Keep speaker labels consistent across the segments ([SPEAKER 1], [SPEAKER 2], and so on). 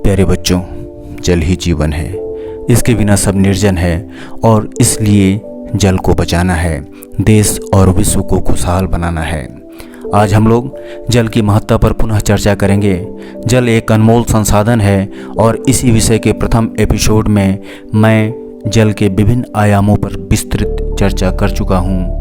[SPEAKER 1] प्यारे बच्चों, जल ही जीवन है। इसके बिना सब निर्जन है और इसलिए जल को बचाना है, देश और विश्व को खुशहाल बनाना है। आज हम लोग जल की महत्ता पर पुनः चर्चा करेंगे। जल एक अनमोल संसाधन है और इसी विषय के प्रथम एपिसोड में मैं जल के विभिन्न आयामों पर विस्तृत चर्चा कर चुका हूँ।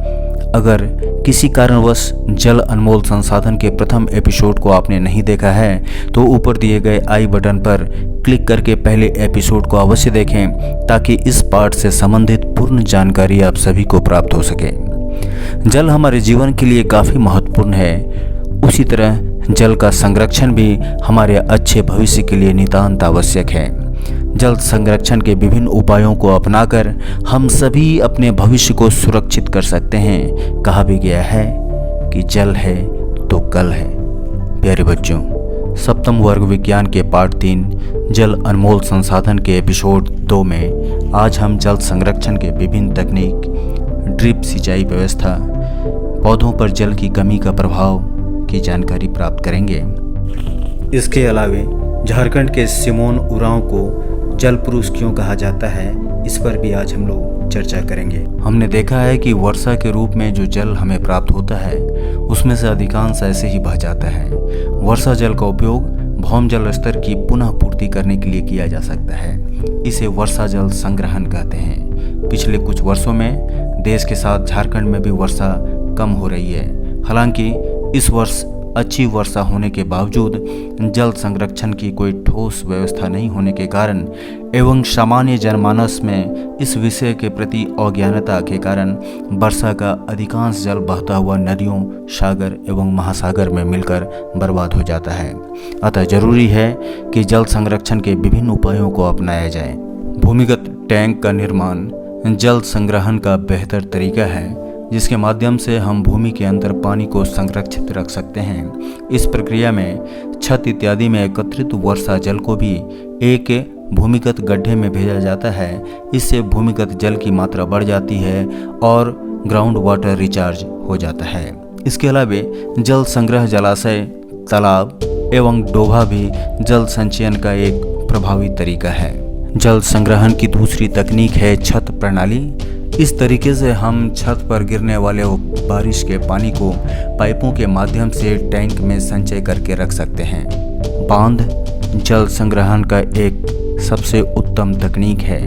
[SPEAKER 1] अगर किसी कारणवश जल अनमोल संसाधन के प्रथम एपिसोड को आपने नहीं देखा है तो ऊपर दिए गए आई बटन पर क्लिक करके पहले एपिसोड को अवश्य देखें ताकि इस पाठ से संबंधित पूर्ण जानकारी आप सभी को प्राप्त हो सके। जल हमारे जीवन के लिए काफ़ी महत्वपूर्ण है, उसी तरह जल का संरक्षण भी हमारे अच्छे भविष्य के लिए नितांत आवश्यक है। जल संरक्षण के विभिन्न उपायों को अपनाकर हम सभी अपने भविष्य को सुरक्षित कर सकते हैं। कहा भी गया है कि जल है तो कल है। प्यारे बच्चों, सप्तम वर्ग विज्ञान के पाठ 3 जल अनमोल संसाधन के एपिसोड 2 में आज हम जल संरक्षण के विभिन्न तकनीक, ड्रिप सिंचाई व्यवस्था, पौधों पर जल की कमी का प्रभाव की जानकारी प्राप्त करेंगे। इसके अलावे झारखंड के सिमोन उरांव को जल पुरुष क्यों कहा जाता है, इस पर भी आज हम लोग चर्चा करेंगे। हमने देखा है कि वर्षा के रूप में जो जल हमें प्राप्त होता है उसमें से अधिकांश ऐसे ही बह जाता है। वर्षा जल का उपयोग भौम जल स्तर की पुनः पूर्ति करने के लिए किया जा सकता है। इसे वर्षा जल संग्रहण कहते हैं। पिछले कुछ वर्षों में देश के साथ झारखंड में भी वर्षा कम हो रही है। हालांकि इस वर्ष अच्छी वर्षा होने के बावजूद जल संरक्षण की कोई ठोस व्यवस्था नहीं होने के कारण एवं सामान्य जनमानस में इस विषय के प्रति अज्ञानता के कारण वर्षा का अधिकांश जल बहता हुआ नदियों, सागर एवं महासागर में मिलकर बर्बाद हो जाता है। अतः जरूरी है कि जल संरक्षण के विभिन्न उपायों को अपनाया जाए। भूमिगत टैंक का निर्माण जल संग्रहण का बेहतर तरीका है जिसके माध्यम से हम भूमि के अंदर पानी को संरक्षित रख सकते हैं। इस प्रक्रिया में छत इत्यादि में एकत्रित वर्षा जल को भी एक भूमिगत गड्ढे में भेजा जाता है। इससे भूमिगत जल की मात्रा बढ़ जाती है और ग्राउंड वाटर रिचार्ज हो जाता है। इसके अलावा जल संग्रह जलाशय, तालाब एवं डोभा भी जल संचयन का एक प्रभावी तरीका है। जल संग्रहण की दूसरी तकनीक है छत प्रणाली। इस तरीके से हम छत पर गिरने वाले बारिश के पानी को पाइपों के माध्यम से टैंक में संचय करके रख सकते हैं। बांध जल संग्रहण का एक सबसे उत्तम तकनीक है।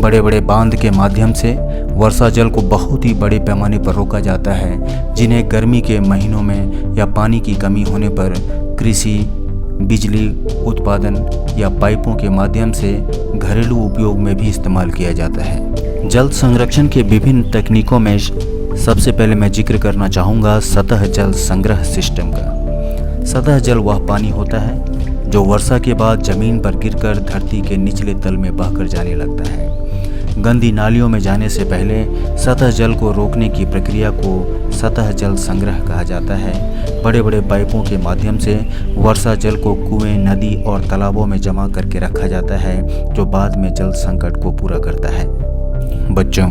[SPEAKER 1] बड़े बड़े बांध के माध्यम से वर्षा जल को बहुत ही बड़े पैमाने पर रोका जाता है, जिन्हें गर्मी के महीनों में या पानी की कमी होने पर कृषि, बिजली उत्पादन या पाइपों के माध्यम से घरेलू उपयोग में भी इस्तेमाल किया जाता है। जल संरक्षण के विभिन्न तकनीकों में सबसे पहले मैं जिक्र करना चाहूँगा सतह जल संग्रह सिस्टम का। सतह जल वह पानी होता है जो वर्षा के बाद जमीन पर गिरकर धरती के निचले तल में बहकर जाने लगता है। गंदी नालियों में जाने से पहले सतह जल को रोकने की प्रक्रिया को सतह जल संग्रह कहा जाता है। बड़े बड़े पाइपों के माध्यम से वर्षा जल को कुएं, नदी और तालाबों में जमा करके रखा जाता है, जो बाद में जल संकट को पूरा करता है। बच्चों,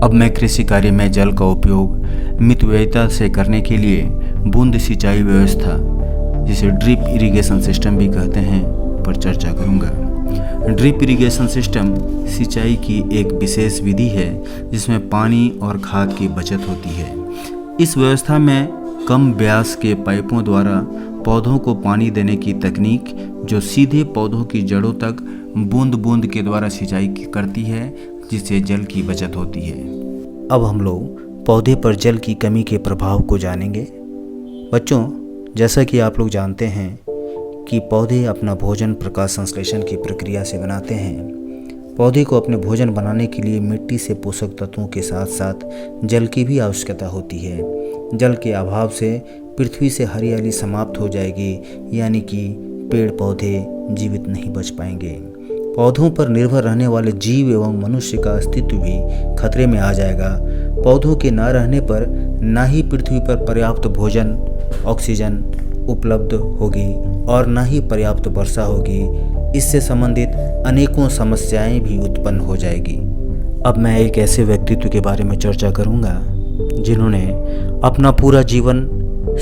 [SPEAKER 1] अब मैं कृषि कार्य में जल का उपयोग मितव्ययिता से करने के लिए बूंद सिंचाई व्यवस्था, जिसे ड्रिप इरिगेशन सिस्टम भी कहते हैं, पर चर्चा करूंगा। ड्रिप इरिगेशन सिस्टम सिंचाई की एक विशेष विधि है जिसमें पानी और खाद की बचत होती है। इस व्यवस्था में कम व्यास के पाइपों द्वारा पौधों को पानी देने की तकनीक, जो सीधे पौधों की जड़ों तक बूंद बूंद के द्वारा सिंचाई करती है, जिससे जल की बचत होती है। अब हम लोग पौधे पर जल की कमी के प्रभाव को जानेंगे। बच्चों, जैसा कि आप लोग जानते हैं कि पौधे अपना भोजन प्रकाश संश्लेषण की प्रक्रिया से बनाते हैं। पौधे को अपने भोजन बनाने के लिए मिट्टी से पोषक तत्वों के साथ साथ जल की भी आवश्यकता होती है। जल के अभाव से पृथ्वी से हरियाली समाप्त हो जाएगी, यानी कि पेड़ पौधे जीवित नहीं बच पाएंगे। पौधों पर निर्भर रहने वाले जीव एवं मनुष्य का अस्तित्व भी खतरे में आ जाएगा। पौधों के न रहने पर ना ही पृथ्वी पर पर्याप्त भोजन, ऑक्सीजन उपलब्ध होगी और न ही पर्याप्त वर्षा होगी। इससे संबंधित अनेकों समस्याएं भी उत्पन्न हो जाएगी। अब मैं एक ऐसे व्यक्तित्व के बारे में चर्चा करूंगा जिन्होंने अपना पूरा जीवन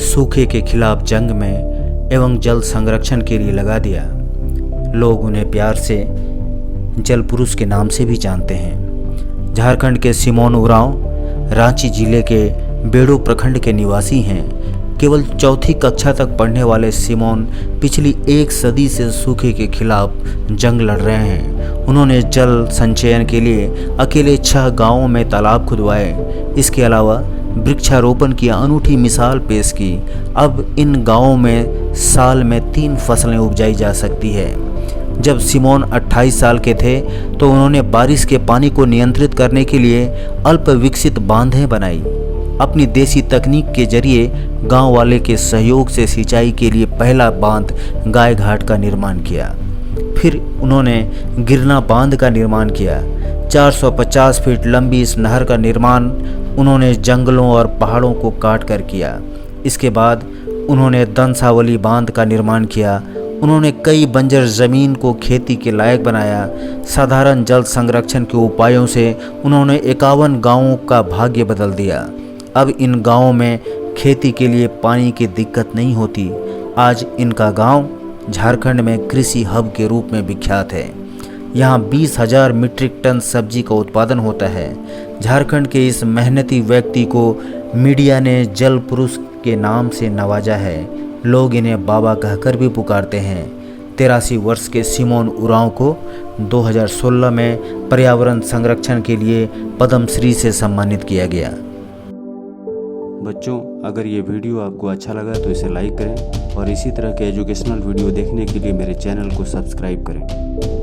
[SPEAKER 1] सूखे के खिलाफ जंग में एवं जल संरक्षण के लिए लगा दिया। लोग उन्हें प्यार से जल पुरुष के नाम से भी जानते हैं। झारखंड के सिमोन उरांव रांची जिले के बेड़ो प्रखंड के निवासी हैं। केवल चौथी कक्षा तक पढ़ने वाले सिमोन पिछली 1 सदी से सूखे के खिलाफ जंग लड़ रहे हैं। उन्होंने जल संचयन के लिए अकेले 6 गांवों में तालाब खुदवाए। इसके अलावा वृक्षारोपण की अनूठी मिसाल पेश की। अब इन गांवों में साल में 3 फसलें उपजाई जा सकती है। जब सिमोन 28 साल के थे तो उन्होंने बारिश के पानी को नियंत्रित करने के लिए अल्प विकसित बांधें बनाई। अपनी देसी तकनीक के जरिए गांव वाले के सहयोग से सिंचाई के लिए पहला बांध गाय घाट का निर्माण किया। फिर उन्होंने गिरना बांध का निर्माण किया। 450 फीट लंबी इस नहर का निर्माण उन्होंने जंगलों और पहाड़ों को काट कर किया। इसके बाद उन्होंने दंसावली बांध का निर्माण किया। उन्होंने कई बंजर ज़मीन को खेती के लायक बनाया। साधारण जल संरक्षण के उपायों से उन्होंने 51 गांवों का भाग्य बदल दिया। अब इन गांवों में खेती के लिए पानी की दिक्कत नहीं होती। आज इनका गांव झारखंड में कृषि हब के रूप में विख्यात है। यहाँ 20,000 मीट्रिक टन सब्जी का उत्पादन होता है। झारखंड के इस मेहनती व्यक्ति को मीडिया ने जल पुरुष के नाम से नवाजा है। लोग इन्हें बाबा कहकर भी पुकारते हैं। 83 वर्ष के सिमोन उरांव को 2016 में पर्यावरण संरक्षण के लिए पद्मश्री से सम्मानित किया गया।
[SPEAKER 2] बच्चों, अगर ये वीडियो आपको अच्छा लगा तो इसे लाइक करें और इसी तरह के एजुकेशनल वीडियो देखने के लिए मेरे चैनल को सब्सक्राइब करें।